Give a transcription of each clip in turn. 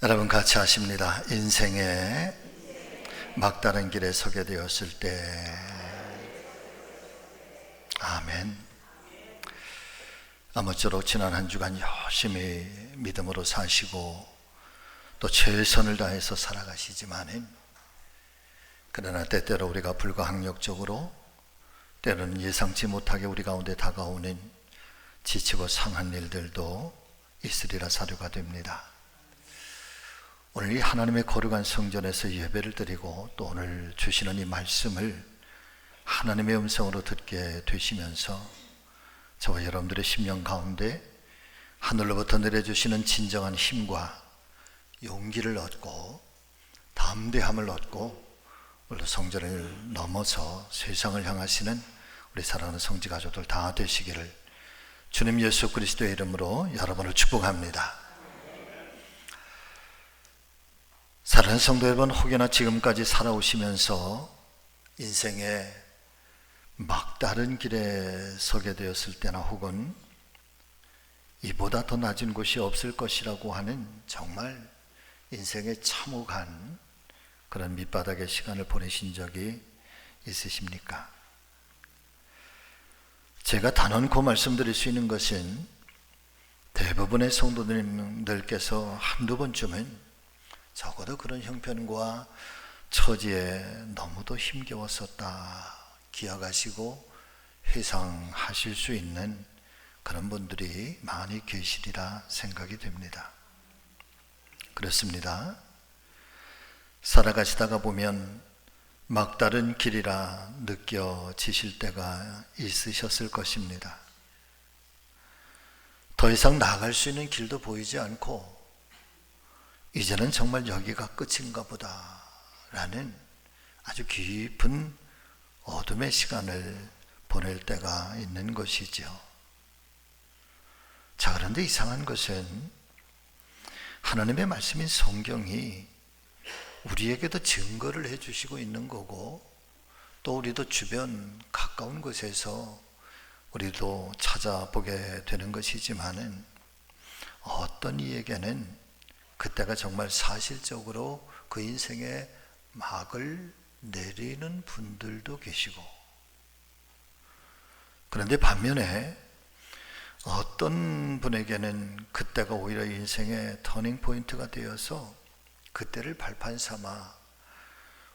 여러분 같이 하십니다. 인생의 막다른 길에 서게 되었을 때. 아멘. 아무쪼록 지난 한 주간 열심히 믿음으로 사시고 또 최선을 다해서 살아가시지만은, 그러나 때때로 우리가 불가항력적으로, 때로는 예상치 못하게 우리 가운데 다가오는 지치고 상한 일들도 있으리라 사료가 됩니다. 오늘 이 하나님의 거룩한 성전에서 예배를 드리고 또 오늘 주시는 이 말씀을 하나님의 음성으로 듣게 되시면서 저와 여러분들의 심령 가운데 하늘로부터 내려주시는 진정한 힘과 용기를 얻고 담대함을 얻고 오늘 성전을 넘어서 세상을 향하시는 우리 사랑하는 성지 가족들 다 되시기를 주님 예수 그리스도의 이름으로 여러분을 축복합니다. 사랑하는 성도 여러분, 혹여나 지금까지 살아오시면서 인생의 막다른 길에 서게 되었을 때나 혹은 이보다 더 낮은 곳이 없을 것이라고 하는 정말 인생의 참혹한 그런 밑바닥의 시간을 보내신 적이 있으십니까? 제가 단언코 말씀드릴 수 있는 것은 대부분의 성도님들께서 한두 번쯤은 적어도 그런 형편과 처지에 너무도 힘겨웠었다 기억하시고 회상하실 수 있는 그런 분들이 많이 계시리라 생각이 됩니다. 그렇습니다. 살아가시다가 보면 막다른 길이라 느껴지실 때가 있으셨을 것입니다. 더 이상 나아갈 수 있는 길도 보이지 않고 이제는 정말 여기가 끝인가 보다 라는 아주 깊은 어둠의 시간을 보낼 때가 있는 것이죠. 자, 그런데 이상한 것은 하나님의 말씀인 성경이 우리에게도 증거를 해주시고 있는 거고, 또 우리도 주변 가까운 곳에서 우리도 찾아보게 되는 것이지만은 어떤 이에게는 그때가 정말 사실적으로 그 인생의 막을 내리는 분들도 계시고, 그런데 반면에 어떤 분에게는 그때가 오히려 인생의 터닝 포인트가 되어서 그때를 발판 삼아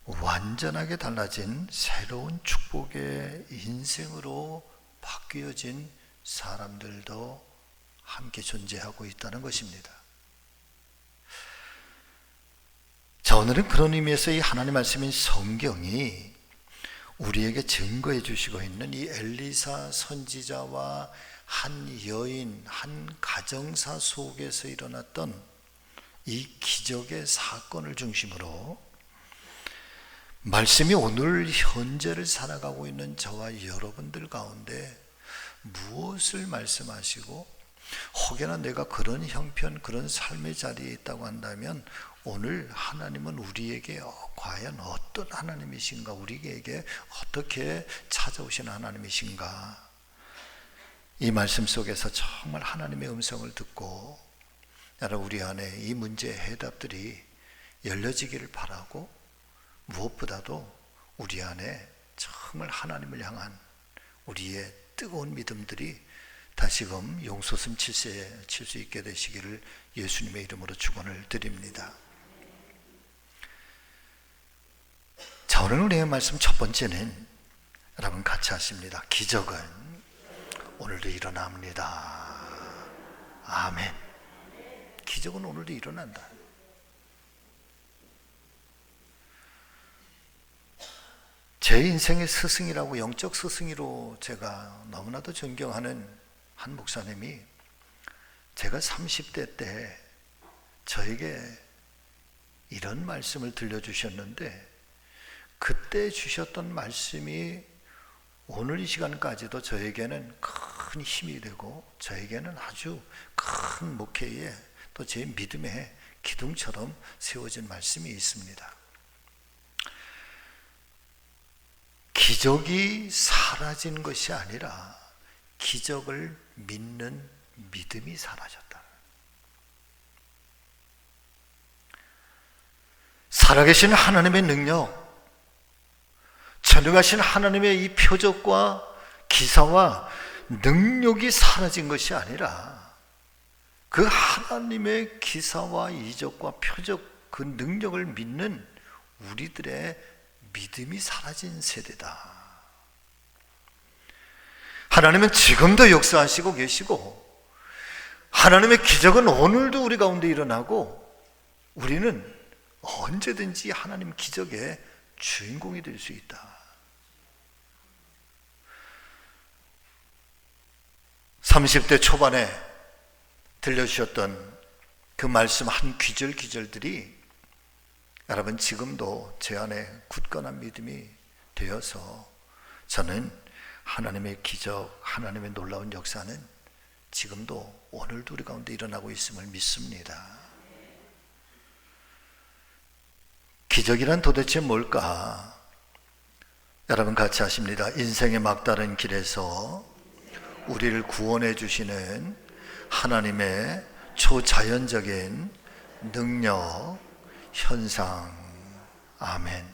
완전하게 달라진 새로운 축복의 인생으로 바뀌어진 사람들도 함께 존재하고 있다는 것입니다. 자, 오늘은 그런 의미에서 이 하나님 말씀인 성경이 우리에게 증거해 주시고 있는 이 엘리사 선지자와 한 여인, 한 가정사 속에서 일어났던 이 기적의 사건을 중심으로 말씀이 오늘 현재를 살아가고 있는 저와 여러분들 가운데 무엇을 말씀하시고, 혹여나 내가 그런 형편, 그런 삶의 자리에 있다고 한다면 오늘 하나님은 우리에게 과연 어떤 하나님이신가, 우리에게 어떻게 찾아오신 하나님이신가, 이 말씀 속에서 정말 하나님의 음성을 듣고 여러분 우리 안에 이 문제의 해답들이 열려지기를 바라고, 무엇보다도 우리 안에 정말 하나님을 향한 우리의 뜨거운 믿음들이 다시금 용솟음 칠 수 있게 되시기를 예수님의 이름으로 축원을 드립니다. 자, 오늘 우리의 말씀 첫 번째는 여러분 같이 하십니다. 기적은 오늘도 일어납니다. 아멘. 기적은 오늘도 일어난다. 제 인생의 스승이라고, 영적 스승이로 제가 너무나도 존경하는 한 목사님이 제가 30대 때 저에게 이런 말씀을 들려주셨는데, 그때 주셨던 말씀이 오늘 이 시간까지도 저에게는 큰 힘이 되고 저에게는 아주 큰 목회에 또 제 믿음의 기둥처럼 세워진 말씀이 있습니다. 기적이 사라진 것이 아니라 기적을 믿는 믿음이 사라졌다. 살아계신 하나님의 능력, 전능하신 하나님의 이 표적과 기사와 능력이 사라진 것이 아니라 그 하나님의 기사와 이적과 표적, 그 능력을 믿는 우리들의 믿음이 사라진 세대다. 하나님은 지금도 역사하시고 계시고 하나님의 기적은 오늘도 우리 가운데 일어나고 우리는 언제든지 하나님 기적의 주인공이 될 수 있다. 30대 초반에 들려주셨던 그 말씀 한 귀절귀절들이 여러분 지금도 제 안에 굳건한 믿음이 되어서 저는 하나님의 기적, 하나님의 놀라운 역사는 지금도 오늘도 우리 가운데 일어나고 있음을 믿습니다. 기적이란 도대체 뭘까? 여러분 같이 하십니다. 인생의 막다른 길에서 우리를 구원해 주시는 하나님의 초자연적인 능력, 현상. 아멘.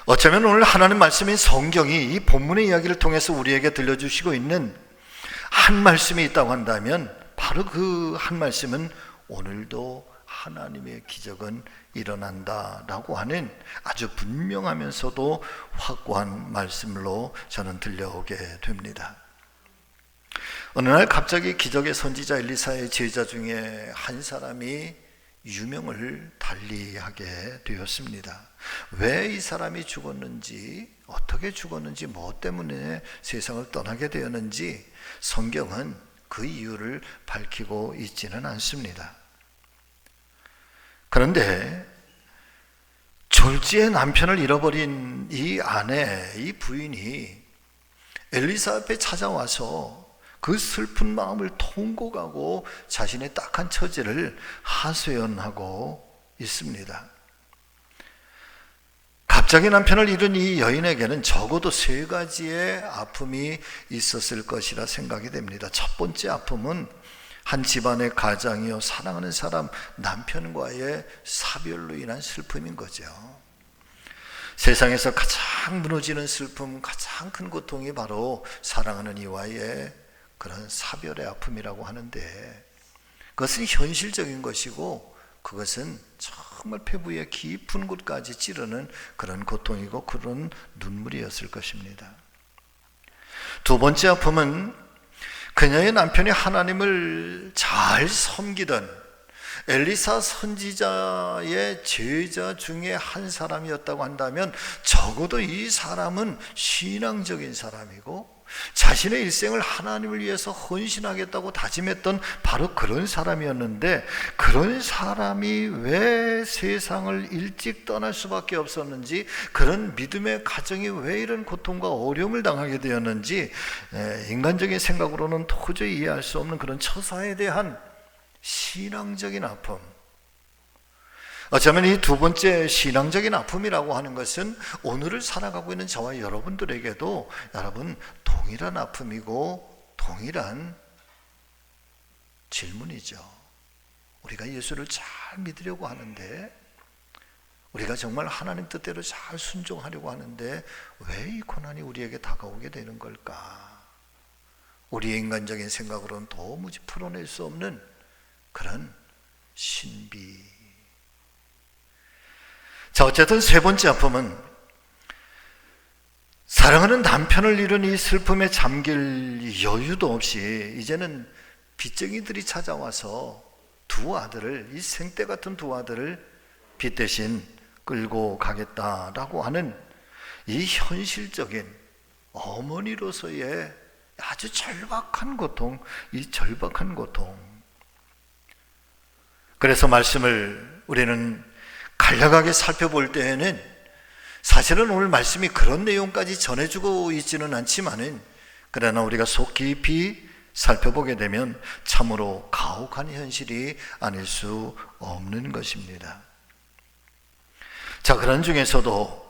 어쩌면 오늘 하나님 말씀인 성경이 이 본문의 이야기를 통해서 우리에게 들려주시고 있는 한 말씀이 있다고 한다면 바로 그 한 말씀은 오늘도 하나님의 기적은 일어난다라고 하는 아주 분명하면서도 확고한 말씀으로 저는 들려오게 됩니다. 어느 날 갑자기 기적의 선지자 엘리사의 제자 중에 한 사람이 유명을 달리하게 되었습니다. 왜 이 사람이 죽었는지, 어떻게 죽었는지, 뭐 때문에 세상을 떠나게 되었는지 성경은 그 이유를 밝히고 있지는 않습니다. 그런데 졸지에 남편을 잃어버린 이 아내, 이 부인이 엘리사 앞에 찾아와서 그 슬픈 마음을 통곡하고 자신의 딱한 처지를 하소연하고 있습니다. 갑자기 남편을 잃은 이 여인에게는 적어도 세 가지의 아픔이 있었을 것이라 생각이 됩니다. 첫 번째 아픔은 한 집안의 가장이요 사랑하는 사람 남편과의 사별로 인한 슬픔인 거죠. 세상에서 가장 무너지는 슬픔, 가장 큰 고통이 바로 사랑하는 이와의 그런 사별의 아픔이라고 하는데 그것은 현실적인 것이고 그것은 정말 폐부의 깊은 곳까지 찌르는 그런 고통이고 그런 눈물이었을 것입니다. 두 번째 아픔은 그녀의 남편이 하나님을 잘 섬기던 엘리사 선지자의 제자 중에 한 사람이었다고 한다면 적어도 이 사람은 신앙적인 사람이고 자신의 일생을 하나님을 위해서 헌신하겠다고 다짐했던 바로 그런 사람이었는데 그런 사람이 왜 세상을 일찍 떠날 수밖에 없었는지, 그런 믿음의 가정이 왜 이런 고통과 어려움을 당하게 되었는지 인간적인 생각으로는 도저히 이해할 수 없는 그런 처사에 대한 신앙적인 아픔. 어쩌면 이 두 번째 신앙적인 아픔이라고 하는 것은 오늘을 살아가고 있는 저와 여러분들에게도 여러분 동일한 아픔이고 동일한 질문이죠. 우리가 예수를 잘 믿으려고 하는데, 우리가 정말 하나님 뜻대로 잘 순종하려고 하는데 왜 이 고난이 우리에게 다가오게 되는 걸까? 우리의 인간적인 생각으로는 도무지 풀어낼 수 없는 그런 신비. 자, 어쨌든 세 번째 아픔은 사랑하는 남편을 잃은 이 슬픔에 잠길 여유도 없이 이제는 빚쟁이들이 찾아와서 두 아들을, 이 생떼 같은 두 아들을 빚 대신 끌고 가겠다라고 하는 이 현실적인 어머니로서의 아주 절박한 고통, 이 절박한 고통. 그래서 말씀을 우리는 간략하게 살펴볼 때에는 사실은 오늘 말씀이 그런 내용까지 전해주고 있지는 않지만은 그러나 우리가 속 깊이 살펴보게 되면 참으로 가혹한 현실이 아닐 수 없는 것입니다. 자, 그런 중에서도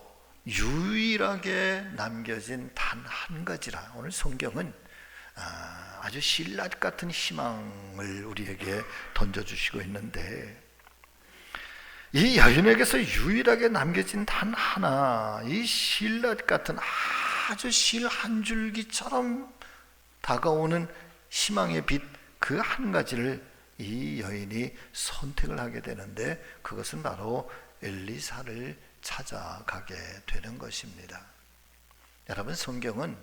유일하게 남겨진 단 한 가지라 오늘 성경은 아주 신라 같은 희망을 우리에게 던져주시고 있는데, 이 여인에게서 유일하게 남겨진 단 하나, 이 실낫 같은 아주 실 한 줄기처럼 다가오는 희망의 빛 그 한 가지를 이 여인이 선택을 하게 되는데, 그것은 바로 엘리사를 찾아가게 되는 것입니다. 여러분, 성경은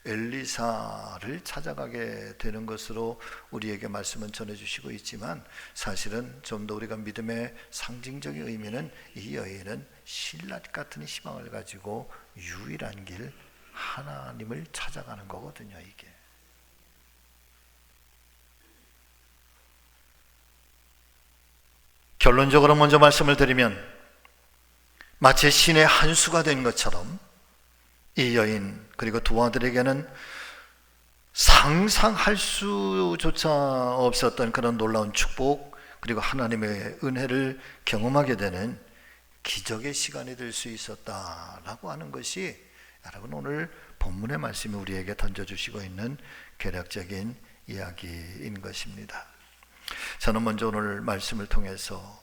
엘리사를 찾아가게 되는 것으로 우리에게 말씀은 전해주시고 있지만, 사실은 좀 더 우리가 믿음의 상징적인 의미는 이 여인은 실낫 같은 희망을 가지고 유일한 길 하나님을 찾아가는 거거든요. 이게 결론적으로 먼저 말씀을 드리면, 마치 신의 한 수가 된 것처럼 이 여인 그리고 두 아들에게는 상상할 수조차 없었던 그런 놀라운 축복, 그리고 하나님의 은혜를 경험하게 되는 기적의 시간이 될 수 있었다라고 하는 것이 여러분 오늘 본문의 말씀이 우리에게 던져주시고 있는 개략적인 이야기인 것입니다. 저는 먼저 오늘 말씀을 통해서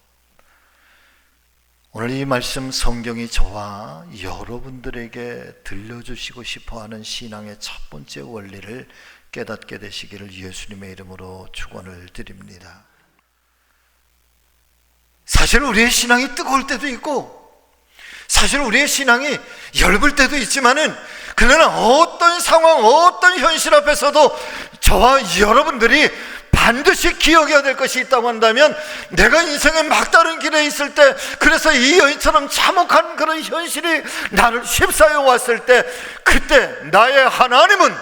오늘 이 말씀 성경이 저와 여러분들에게 들려주시고 싶어하는 신앙의 첫 번째 원리를 깨닫게 되시기를 예수님의 이름으로 축원을 드립니다. 사실 우리의 신앙이 뜨거울 때도 있고, 사실 우리의 신앙이 엷을 때도 있지만은, 그러나 어떤 상황, 어떤 현실 앞에서도 저와 여러분들이 반드시 기억해야 될 것이 있다고 한다면, 내가 인생의 막다른 길에 있을 때, 그래서 이 여인처럼 참혹한 그런 현실이 나를 휩싸여 왔을 때, 그때 나의 하나님은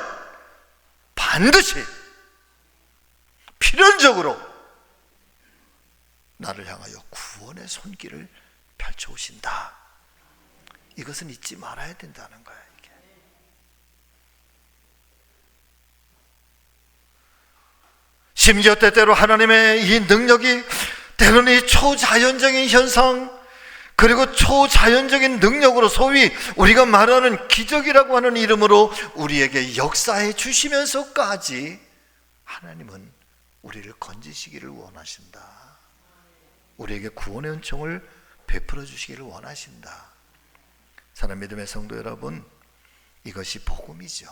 반드시 필연적으로 나를 향하여 구원의 손길을 펼쳐오신다. 이것은 잊지 말아야 된다는 거야. 이게 심지어 때때로 하나님의 이 능력이 때로는 이 초자연적인 현상, 그리고 초자연적인 능력으로 소위 우리가 말하는 기적이라고 하는 이름으로 우리에게 역사해 주시면서까지 하나님은 우리를 건지시기를 원하신다. 우리에게 구원의 은총을 베풀어 주시기를 원하신다. 사랑 믿음의 성도 여러분, 이것이 복음이죠.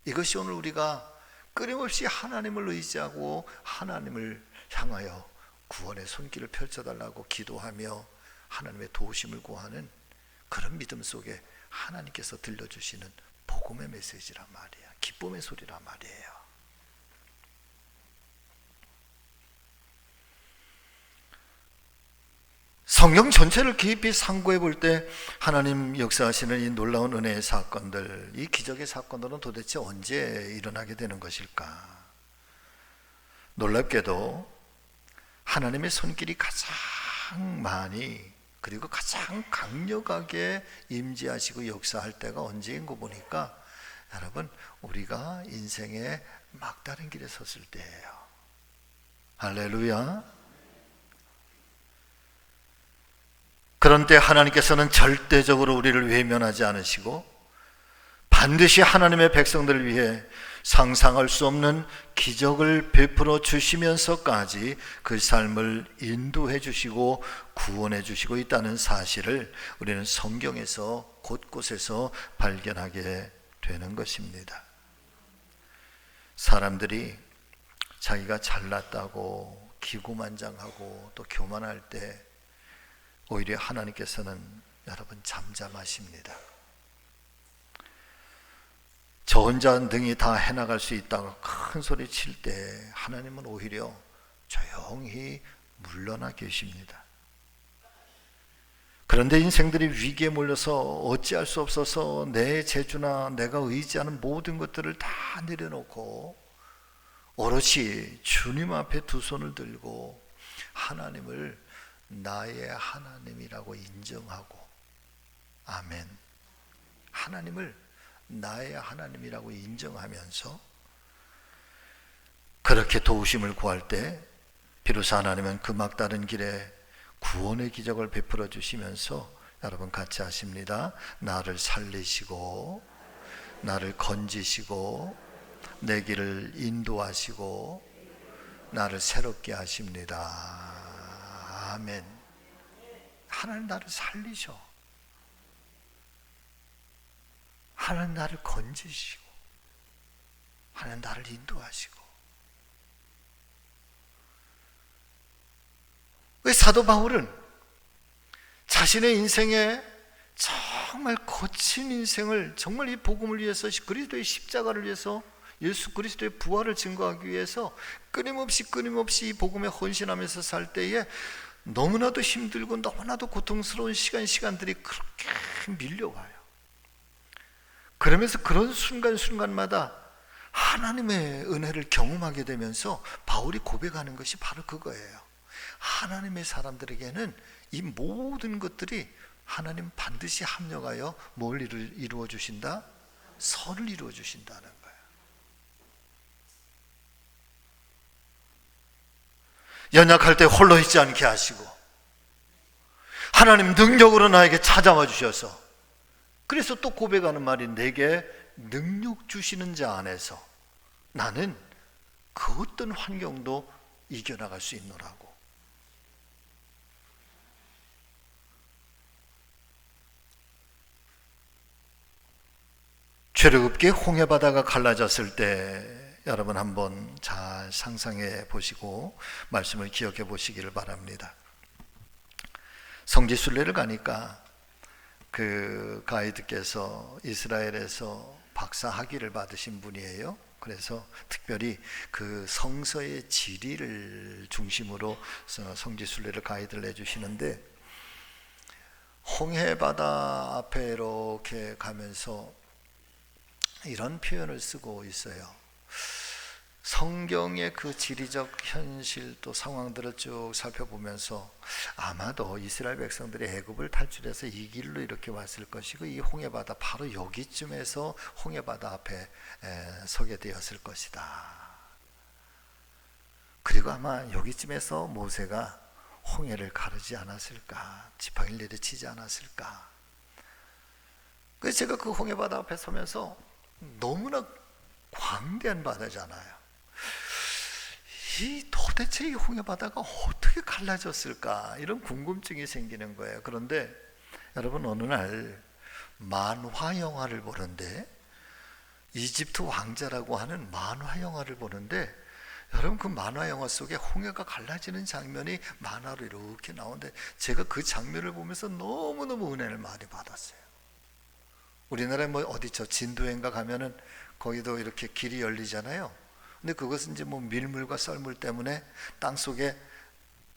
이것이 오늘 우리가 끊임없이 하나님을 의지하고 하나님을 향하여 구원의 손길을 펼쳐달라고 기도하며 하나님의 도우심을 구하는 그런 믿음 속에 하나님께서 들려주시는 복음의 메시지란 말이에요. 기쁨의 소리란 말이에요. 성경 전체를 깊이 상고해 볼 때 하나님 역사하시는 이 놀라운 은혜의 사건들, 이 기적의 사건들은 도대체 언제 일어나게 되는 것일까? 놀랍게도 하나님의 손길이 가장 많이 그리고 가장 강력하게 임재하시고 역사할 때가 언제인 거 보니까, 여러분, 우리가 인생의 막다른 길에 섰을 때예요. 할렐루야. 그런 때 하나님께서는 절대적으로 우리를 외면하지 않으시고 반드시 하나님의 백성들을 위해 상상할 수 없는 기적을 베풀어 주시면서까지 그 삶을 인도해 주시고 구원해 주시고 있다는 사실을 우리는 성경에서 곳곳에서 발견하게 되는 것입니다. 사람들이 자기가 잘났다고 기고만장하고 또 교만할 때 오히려 하나님께서는 여러분 잠잠하십니다. 저 혼자 능히 다 해나갈 수 있다고 큰 소리 칠 때 하나님은 오히려 조용히 물러나 계십니다. 그런데 인생들이 위기에 몰려서 어찌할 수 없어서 내 재주나 내가 의지하는 모든 것들을 다 내려놓고 오롯이 주님 앞에 두 손을 들고 하나님을 나의 하나님이라고 인정하고, 아멘, 하나님을 나의 하나님이라고 인정하면서 그렇게 도우심을 구할 때 비로소 하나님은 그 막다른 길에 구원의 기적을 베풀어 주시면서 여러분 같이 하십니다. 나를 살리시고 나를 건지시고 내 길을 인도하시고 나를 새롭게 하십니다. 아멘. 하나님 나를 살리셔. 하나님 나를 건지시고 하나님 나를 인도하시고. 왜 사도 바울은 자신의 인생에 정말 거친 인생을 정말 이 복음을 위해서, 그리스도의 십자가를 위해서, 예수 그리스도의 부활을 증거하기 위해서 끊임없이 이 복음에 헌신하면서 살 때에 너무나도 힘들고 너무나도 고통스러운 시간들이 그렇게 밀려와요. 그러면서 그런 순간순간마다 하나님의 은혜를 경험하게 되면서 바울이 고백하는 것이 바로 그거예요. 하나님의 사람들에게는 이 모든 것들이 하나님 반드시 합력하여 뭘 이루어 주신다? 선을 이루어 주신다는 거예요. 연약할 때 홀로 있지 않게 하시고 하나님 능력으로 나에게 찾아와 주셔서, 그래서 또 고백하는 말이 내게 능력 주시는 자 안에서 나는 그 어떤 환경도 이겨나갈 수 있노라고. 죄롭게 홍해바다가 갈라졌을 때 여러분 한번 잘 상상해 보시고 말씀을 기억해 보시기를 바랍니다. 성지순례를 가니까 그 가이드께서 이스라엘에서 박사 학위를 받으신 분이에요. 그래서 특별히 그 성서의 지리를 중심으로 성지순례를 가이드를 해주시는데, 홍해바다 앞에 이렇게 가면서 이런 표현을 쓰고 있어요. 성경의 그 지리적 현실 또 상황들을 쭉 살펴보면서 아마도 이스라엘 백성들이 애굽을 탈출해서 이 길로 이렇게 왔을 것이고, 이 홍해바다 바로 여기쯤에서 홍해바다 앞에 서게 되었을 것이다. 그리고 아마 여기쯤에서 모세가 홍해를 가르지 않았을까, 지팡이를 내리치지 않았을까. 그래서 제가 그 홍해바다 앞에 서면서 너무나 광대한 바다잖아요. 도대체 이 홍해바다가 어떻게 갈라졌을까, 이런 궁금증이 생기는 거예요. 그런데 여러분, 어느 날 만화 영화를 보는데, 이집트 왕자라고 하는 만화 영화를 보는데, 여러분 그 만화 영화 속에 홍해가 갈라지는 장면이 만화로 이렇게 나오는데, 제가 그 장면을 보면서 너무너무 은혜를 많이 받았어요. 우리나라에 뭐 어디 진도행가 가면은 거기도 이렇게 길이 열리잖아요. 근데 그것은 이제 뭐 밀물과 썰물 때문에 땅 속에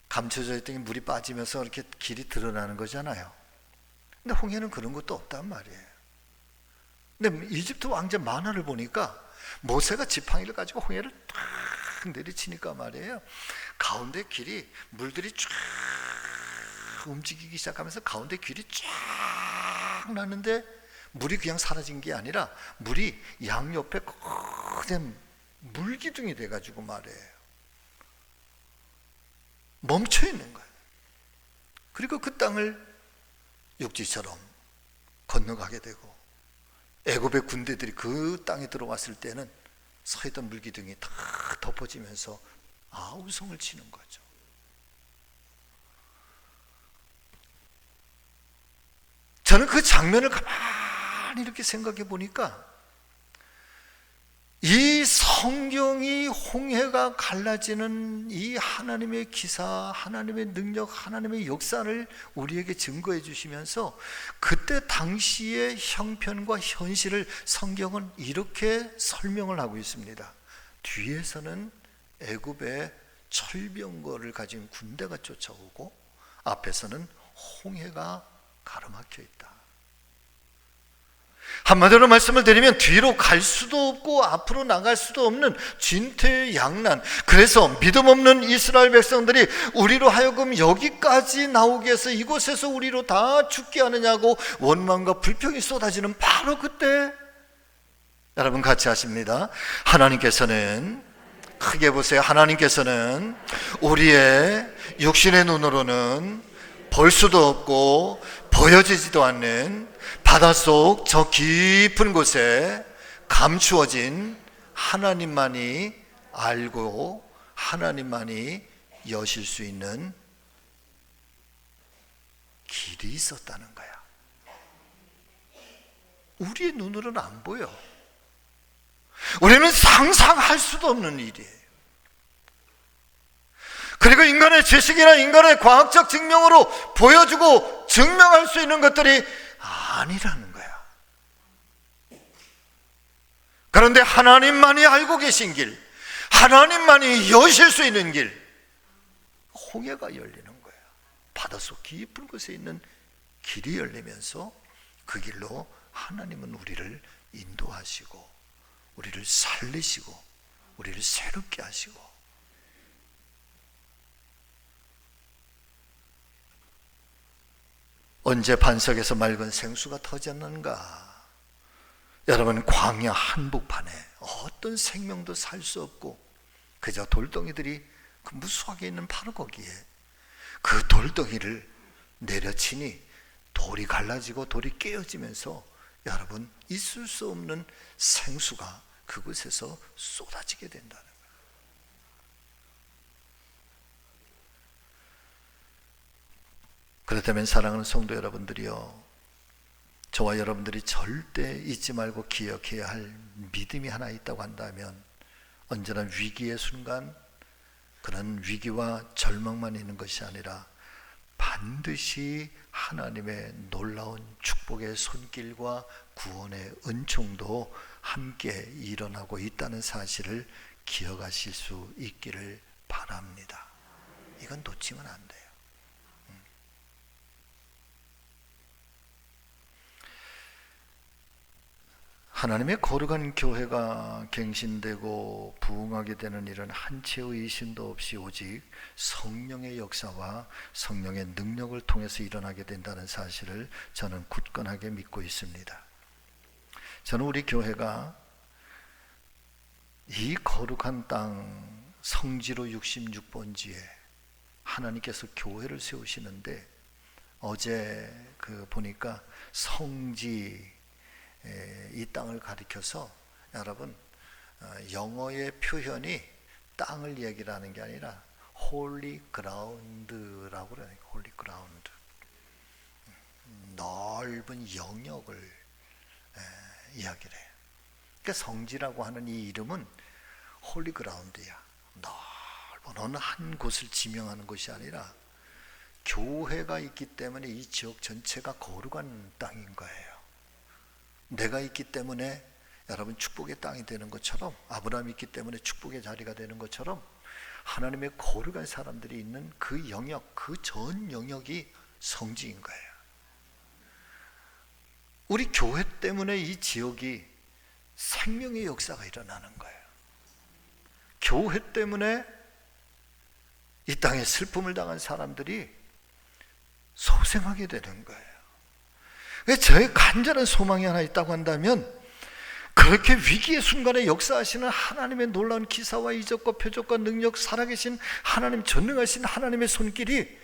감춰져 있던 물이 빠지면서 이렇게 길이 드러나는 거잖아요. 근데 홍해는 그런 것도 없단 말이에요. 근데 이집트 왕자 만화를 보니까 모세가 지팡이를 가지고 홍해를 탁 내리치니까 말이에요, 가운데 길이, 물들이 쫙 움직이기 시작하면서 가운데 길이 쫙 나는데, 물이 그냥 사라진 게 아니라 물이 양옆에 그냥 물기둥이 돼가지고 말이에요, 멈춰 있는 거예요. 그리고 그 땅을 육지처럼 건너가게 되고, 애굽의 군대들이 그 땅에 들어왔을 때는 서 있던 물기둥이 다 덮어지면서 아우성을 치는 거죠. 저는 그 장면을 가만히 이렇게 생각해 보니까, 이 성경이 홍해가 갈라지는 이 하나님의 기사, 하나님의 능력, 하나님의 역사를 우리에게 증거해 주시면서, 그때 당시의 형편과 현실을 성경은 이렇게 설명을 하고 있습니다. 뒤에서는 애굽의 철병거를 가진 군대가 쫓아오고, 앞에서는 홍해가 가로막혀 있다. 한마디로 말씀을 드리면 뒤로 갈 수도 없고 앞으로 나갈 수도 없는 진퇴양난. 그래서 믿음 없는 이스라엘 백성들이 우리로 하여금 여기까지 나오게 해서 이곳에서 우리로 다 죽게 하느냐고 원망과 불평이 쏟아지는 바로 그때, 여러분 같이 하십니다. 하나님께서는, 크게 보세요, 하나님께서는 우리의 육신의 눈으로는 볼 수도 없고 보여지지도 않는 바닷속 저 깊은 곳에 감추어진 하나님만이 알고 하나님만이 여실 수 있는 일이 있었다는 거야. 우리의 눈으로는 안 보여. 우리는 상상할 수도 없는 일이에요. 그리고 인간의 지식이나 인간의 과학적 증명으로 보여주고 증명할 수 있는 것들이 아니라는 거야. 그런데 하나님만이 알고 계신 길, 하나님만이 여실 수 있는 길, 홍해가 열리는 거야. 바닷속 깊은 곳에 있는 길이 열리면서 그 길로 하나님은 우리를 인도하시고 우리를 살리시고 우리를 새롭게 하시고, 언제 반석에서 맑은 생수가 터졌는가? 여러분, 광야 한복판에 어떤 생명도 살 수 없고 그저 돌덩이들이 그 무수하게 있는 바로 거기에 그 돌덩이를 내려치니 돌이 갈라지고 돌이 깨어지면서 여러분, 있을 수 없는 생수가 그곳에서 쏟아지게 된다는 거예요. 그렇다면 사랑하는 성도 여러분들이요, 저와 여러분들이 절대 잊지 말고 기억해야 할 믿음이 하나 있다고 한다면, 언제나 위기의 순간 그런 위기와 절망만 있는 것이 아니라 반드시 하나님의 놀라운 축복의 손길과 구원의 은총도 함께 일어나고 있다는 사실을 기억하실 수 있기를 바랍니다. 이건 놓치면 안 돼요. 하나님의 거룩한 교회가 갱신되고 부흥하게 되는 일은 한 채의 의심도 없이 오직 성령의 역사와 성령의 능력을 통해서 일어나게 된다는 사실을 저는 굳건하게 믿고 있습니다. 저는 우리 교회가 이 거룩한 땅 성지로 66번지에 하나님께서 교회를 세우시는데, 어제 보니까 성지, 이 땅을 가리켜서 여러분, 영어의 표현이 땅을 얘기를 하는 게 아니라 홀리 그라운드라고 그래요. 홀리 그라운드, 넓은 영역을 이야기를 해요. 그러니까 성지라고 하는 이 이름은 홀리 그라운드야. 넓은 어느 한 곳을 지명하는 것이 아니라 교회가 있기 때문에 이 지역 전체가 거룩한 땅인 거예요. 내가 있기 때문에 여러분 축복의 땅이 되는 것처럼, 아브라함이 있기 때문에 축복의 자리가 되는 것처럼, 하나님의 거룩한 사람들이 있는 그 영역, 그 전 영역이 성지인 거예요. 우리 교회 때문에 이 지역이 생명의 역사가 일어나는 거예요. 교회 때문에 이 땅에 슬픔을 당한 사람들이 소생하게 되는 거예요. 저의 간절한 소망이 하나 있다고 한다면, 그렇게 위기의 순간에 역사하시는 하나님의 놀라운 기사와 이적과 표적과 능력, 살아계신 하나님, 전능하신 하나님의 손길이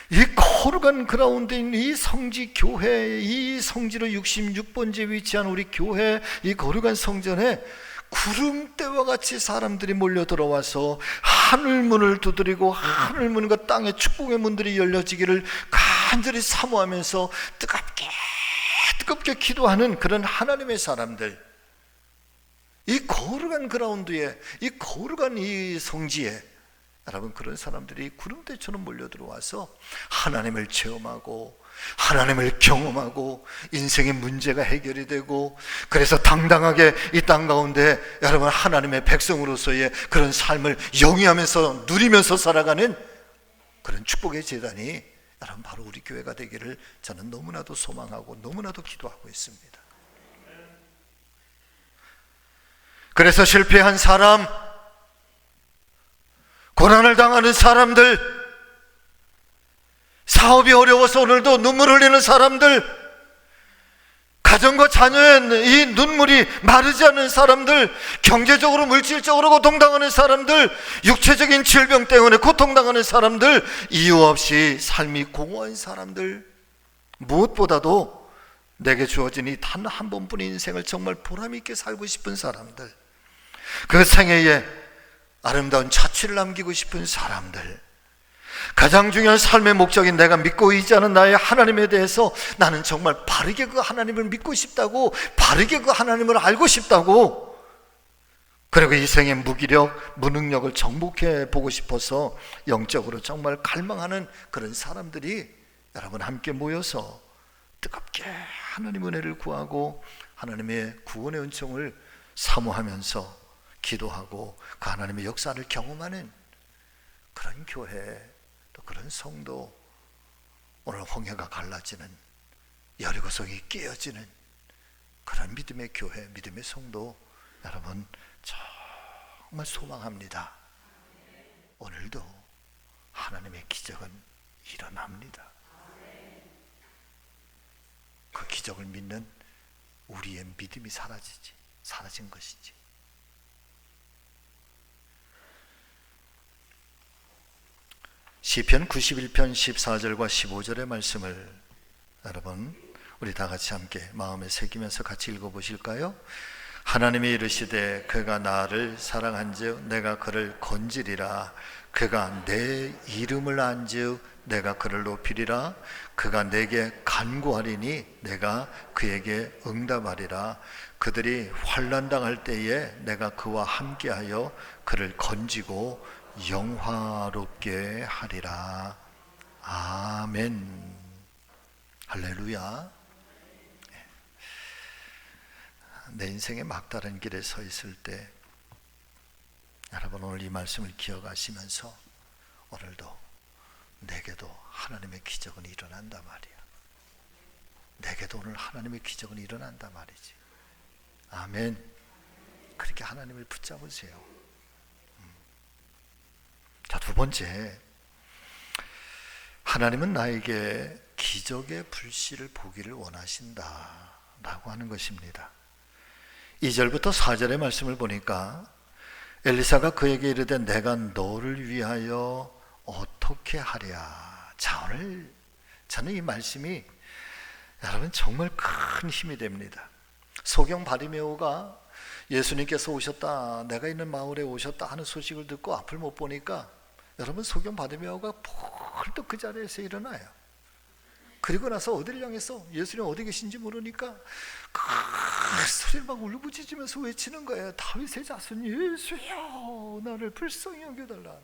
이 거룩한 그라운드인 이 성지 교회, 이 성지로 66번지에 위치한 우리 교회, 이 거룩한 성전에 구름대와 같이 사람들이 몰려 들어와서 하늘문을 두드리고 하늘문과 땅의 축복의 문들이 열려지기를 간절히 사모하면서 뜨겁게 기도하는 그런 하나님의 사람들, 이 거룩한 그라운드에, 이 거룩한 이 성지에 여러분, 그런 사람들이 구름대처럼 몰려 들어와서 하나님을 체험하고 하나님을 경험하고 인생의 문제가 해결이 되고, 그래서 당당하게 이 땅 가운데 여러분 하나님의 백성으로서의 그런 삶을 영위하면서 누리면서 살아가는 그런 축복의 제단이 여러분 바로 우리 교회가 되기를 저는 너무나도 소망하고 너무나도 기도하고 있습니다. 그래서 실패한 사람, 고난을 당하는 사람들, 사업이 어려워서 오늘도 눈물 흘리는 사람들, 가정과 자녀의 이 눈물이 마르지 않는 사람들, 경제적으로 물질적으로 고통당하는 사람들, 육체적인 질병 때문에 고통당하는 사람들, 이유 없이 삶이 공허한 사람들, 무엇보다도 내게 주어진 이 단 한 번뿐인 인생을 정말 보람있게 살고 싶은 사람들, 그 생애에 아름다운 자취를 남기고 싶은 사람들, 가장 중요한 삶의 목적인 내가 믿고 의지하는 나의 하나님에 대해서 나는 정말 바르게 그 하나님을 믿고 싶다고, 바르게 그 하나님을 알고 싶다고, 그리고 이 생의 무기력, 무능력을 정복해 보고 싶어서 영적으로 정말 갈망하는 그런 사람들이 여러분 함께 모여서 뜨겁게 하나님 은혜를 구하고 하나님의 구원의 은총을 사모하면서 기도하고 그 하나님의 역사를 경험하는 그런 교회, 또 그런 성도, 오늘 홍해가 갈라지는, 여리고성이 깨어지는 그런 믿음의 교회, 믿음의 성도 여러분 정말 소망합니다. 오늘도 하나님의 기적은 일어납니다. 그 기적을 믿는 우리의 믿음이 사라진 것이지. 시편 91편 14절과 15절의 말씀을 여러분 우리 다 같이 함께 마음에 새기면서 같이 읽어보실까요? 하나님이 이르시되 그가 나를 사랑한즉 내가 그를 건지리라. 그가 내 이름을 안즉 내가 그를 높이리라. 그가 내게 간구하리니 내가 그에게 응답하리라. 그들이 환난 당할 때에 내가 그와 함께하여 그를 건지고 영화롭게 하리라. 아멘. 할렐루야. 내 인생의 막다른 길에 서 있을 때 여러분 오늘 이 말씀을 기억하시면서 오늘도 내게도 하나님의 기적은 일어난다 말이야. 내게도 오늘 하나님의 기적은 일어난다 말이지. 아멘. 그렇게 하나님을 붙잡으세요. 자, 두 번째, 하나님은 나에게 기적의 불씨를 보기를 원하신다 라고 하는 것입니다. 2절부터 4절의 말씀을 보니까 엘리사가 그에게 이르되 내가 너를 위하여 어떻게 하랴. 자, 오늘 저는 이 말씀이 여러분 정말 큰 힘이 됩니다. 소경 바리메오가 예수님께서 오셨다, 내가 있는 마을에 오셨다 하는 소식을 듣고 앞을 못 보니까 여러분 소경 바리메오가 펄떡 그 자리에서 일어나요. 그리고 나서 어디를 향해서, 예수님 어디 계신지 모르니까 그 소리를 막 울부짖으면서 외치는 거예요. 다윗의 자손 예수여 나를 불쌍히 여겨달라.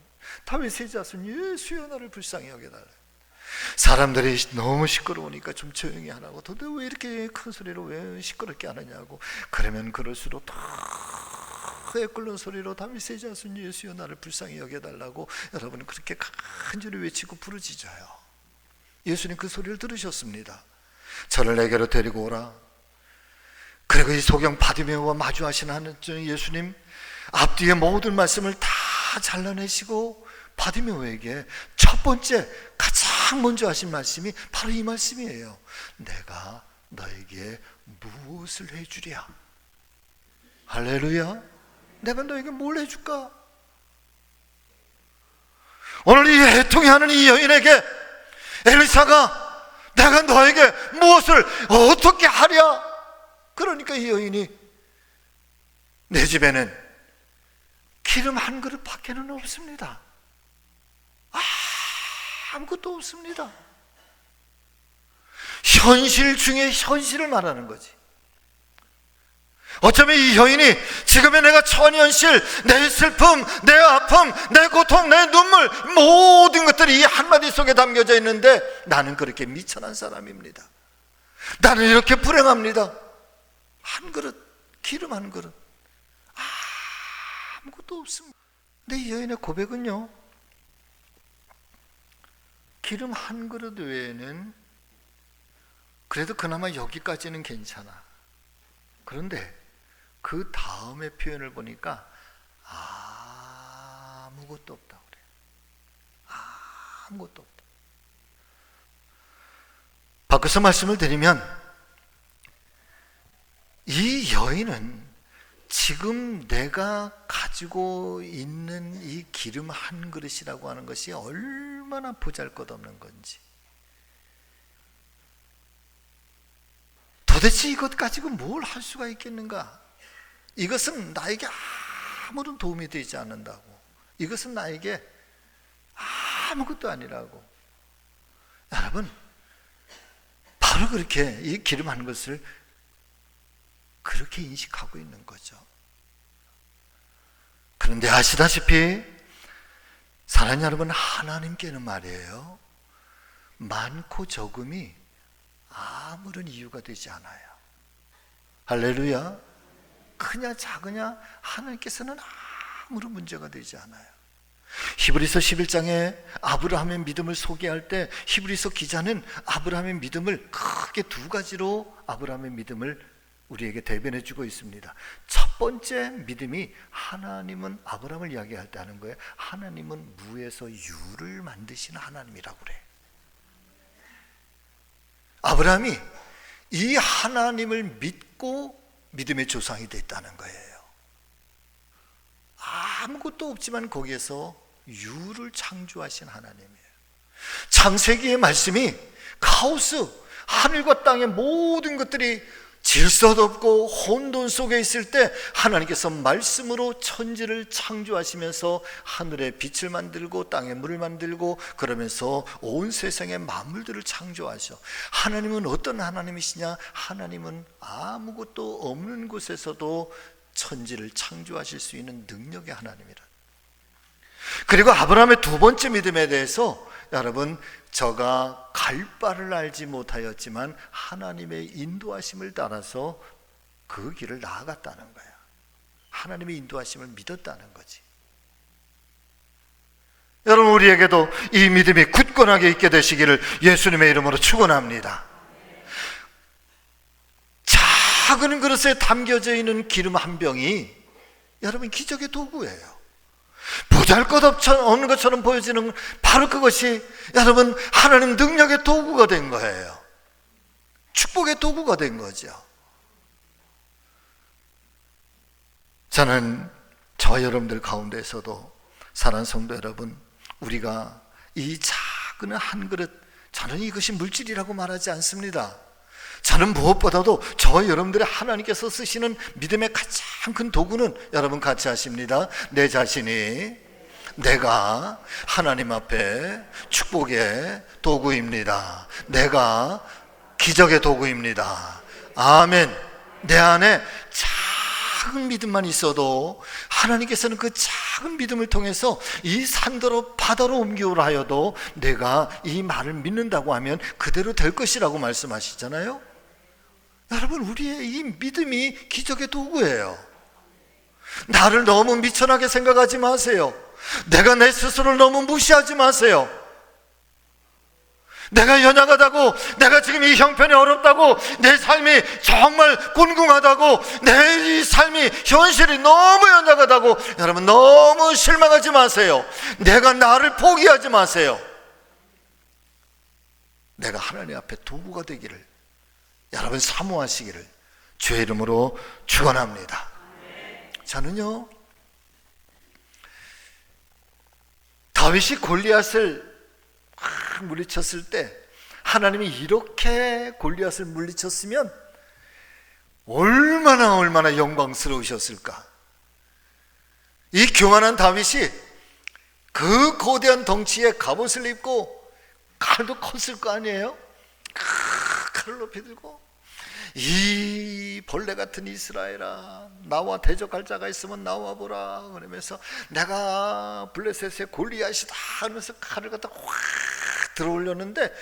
다윗의 자손 예수여 나를 불쌍히 여겨달라. 사람들이 너무 시끄러우니까 좀 조용히 하라고. 도대체 왜 이렇게 큰 소리로 왜 시끄럽게 하느냐고. 그러면 그럴수록 더 끓는 소리로 다윗의 자손 예수여 나를 불쌍히 여겨달라고 여러분은 그렇게 간절히 외치고 부르짖어요. 예수님 그 소리를 들으셨습니다. 저를 내게로 데리고 오라. 그리고 이 소경 바디메오와 마주하신 하는 예수님 앞뒤의 모든 말씀을 다 잘라내시고 바디메오에게 첫 번째 가장 먼저 하신 말씀이 바로 이 말씀이에요. 내가 너에게 무엇을 해주랴. 할렐루야. 내가 너에게 뭘 해줄까? 오늘 이 애통해하는 이 여인에게 엘리사가 내가 너에게 무엇을 어떻게 하랴. 그러니까 이 여인이 내 집에는 기름 한 그릇 밖에는 없습니다. 아무것도 없습니다. 현실 중에 현실을 말하는 거지. 어쩌면 이 여인이 지금의 내가 처한 현실, 내 슬픔, 내 아픔, 내 고통, 내 눈물, 모든 것들이 이 한마디 속에 담겨져 있는데 나는 그렇게 미천한 사람입니다. 나는 이렇게 불행합니다. 한 그릇, 기름 한 그릇, 아무것도 없습니다. 근데 이 여인의 고백은요, 기름 한 그릇 외에는 그래도 그나마 여기까지는 괜찮아. 그런데 그 다음의 표현을 보니까 아무것도 없다 그래. 아무것도 없다. 바꿔서 말씀을 드리면 이 여인은 지금 내가 가지고 있는 이 기름 한 그릇이라고 하는 것이 얼마나 보잘것없는 건지, 도대체 이것 가지고 뭘 할 수가 있겠는가? 이것은 나에게 아무런 도움이 되지 않는다고, 이것은 나에게 아무것도 아니라고. 여러분, 바로 그렇게 이 기름한 것을 그렇게 인식하고 있는 거죠. 그런데 아시다시피 사랑하는 여러분, 하나님께는 말이에요, 많고 적음이 아무런 이유가 되지 않아요. 할렐루야. 크냐 작으냐 하나님께서는 아무런 문제가 되지 않아요. 히브리서 11장에 아브라함의 믿음을 소개할 때 히브리서 기자는 아브라함의 믿음을 크게 두 가지로 아브라함의 믿음을 우리에게 대변해 주고 있습니다. 첫 번째 믿음이, 하나님은 아브라함을 이야기할 때 하는 거예요. 하나님은 무에서 유를 만드시는 하나님이라고 그래. 아브라함이 이 하나님을 믿고 믿음의 조상이 됐다는 거예요. 아무것도 없지만 거기에서 유를 창조하신 하나님이에요. 창세기의 말씀이 카오스, 하늘과 땅의 모든 것들이 질서도 없고 혼돈 속에 있을 때 하나님께서 말씀으로 천지를 창조하시면서 하늘에 빛을 만들고 땅에 물을 만들고 그러면서 온 세상의 만물들을 창조하셔. 하나님은 어떤 하나님이시냐? 하나님은 아무것도 없는 곳에서도 천지를 창조하실 수 있는 능력의 하나님이라. 그리고 아브라함의 두 번째 믿음에 대해서, 여러분, 저가 갈 바를 알지 못하였지만 하나님의 인도하심을 따라서 그 길을 나아갔다는 거야. 하나님의 인도하심을 믿었다는 거지. 여러분, 우리에게도 이 믿음이 굳건하게 있게 되시기를 예수님의 이름으로 축원합니다. 작은 그릇에 담겨져 있는 기름 한 병이 여러분 기적의 도구예요. 보잘것없는 것처럼 보여지는 바로 그것이 여러분 하나님 능력의 도구가 된 거예요. 축복의 도구가 된 거죠. 저는 저와 여러분들 가운데서도 사랑하는 성도 여러분, 우리가 이 작은 한 그릇, 저는 이것이 물질이라고 말하지 않습니다. 저는 무엇보다도 저와 여러분들의 하나님께서 쓰시는 믿음의 가장 큰 도구는 여러분 같이 하십니다. 내 자신이 내가 하나님 앞에 축복의 도구입니다. 내가 기적의 도구입니다. 아멘. 내 안에 작은 믿음만 있어도 하나님께서는 그 작은 믿음을 통해서 이 산더러 바다로 옮기오라 하여도 내가 이 말을 믿는다고 하면 그대로 될 것이라고 말씀하시잖아요. 여러분, 우리의 이 믿음이 기적의 도구예요. 나를 너무 미천하게 생각하지 마세요. 내가 내 스스로를 너무 무시하지 마세요. 내가 연약하다고, 내가 지금 이 형편이 어렵다고, 내 삶이 정말 곤궁하다고, 내 이 삶이 현실이 너무 연약하다고 여러분 너무 실망하지 마세요. 내가 나를 포기하지 마세요. 내가 하나님 앞에 도구가 되기를 여러분 사모하시기를 주의 이름으로 축원합니다. 저는요, 다윗이 골리앗을 물리쳤을 때 하나님이 이렇게 골리앗을 물리쳤으면 얼마나 영광스러우셨을까. 이 교만한 다윗이 그 거대한 덩치에 갑옷을 입고 칼도 컸을 거 아니에요? 칼을 높이 들고, 이 벌레 같은 이스라엘아, 나와 대적할 자가 있으면 나와보라 그러면서 내가 블레셋의 골리앗이다 하면서 칼을 갖다 확 들어올렸는데,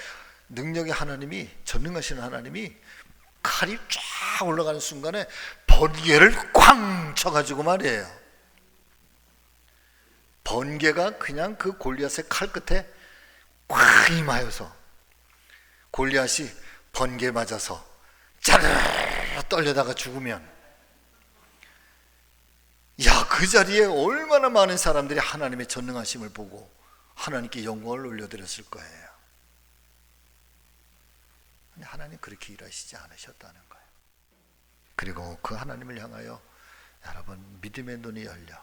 능력의 하나님이, 전능하신 하나님이 칼이 쫙 올라가는 순간에 번개를 꽝 쳐가지고 말이에요, 번개가 그냥 그 골리앗의 칼 끝에 꽉 임하여서 골리앗이 번개 맞아서 짜르르 떨려다가 죽으면, 야, 그 자리에 얼마나 많은 사람들이 하나님의 전능하심을 보고 하나님께 영광을 올려드렸을 거예요. 하나님 그렇게 일하시지 않으셨다는 거예요. 그리고 그 하나님을 향하여 여러분 믿음의 눈이 열려,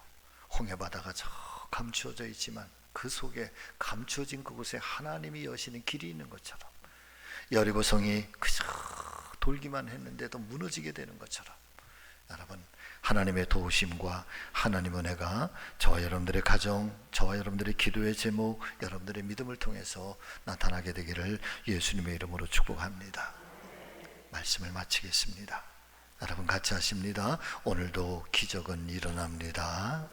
홍해바다가 저 감추어져 있지만 그 속에 감추어진 그곳에 하나님이 여시는 길이 있는 것처럼, 여리고성이 그저 돌기만 했는데도 무너지게 되는 것처럼 여러분, 하나님의 도우심과 하나님 은혜가 저와 여러분들의 가정, 저와 여러분들의 기도의 제목, 여러분들의 믿음을 통해서 나타나게 되기를 예수님의 이름으로 축복합니다. 말씀을 마치겠습니다. 여러분 같이 하십니다. 오늘도 기적은 일어납니다.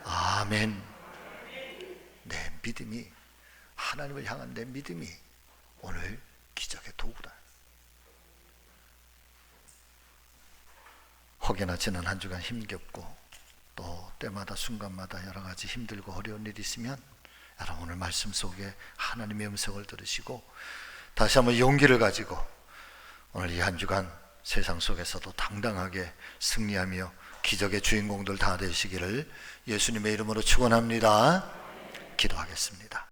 아멘. 내 믿음이, 하나님을 향한 내 믿음이 오늘 기적의 도구다. 혹여나 지난 한 주간 힘겹고 또 때마다 순간마다 여러 가지 힘들고 어려운 일이 있으면 여러분 오늘 말씀 속에 하나님의 음성을 들으시고 다시 한번 용기를 가지고 오늘 이 한 주간 세상 속에서도 당당하게 승리하며 기적의 주인공들 다 되시기를 예수님의 이름으로 축원합니다. 기도하겠습니다.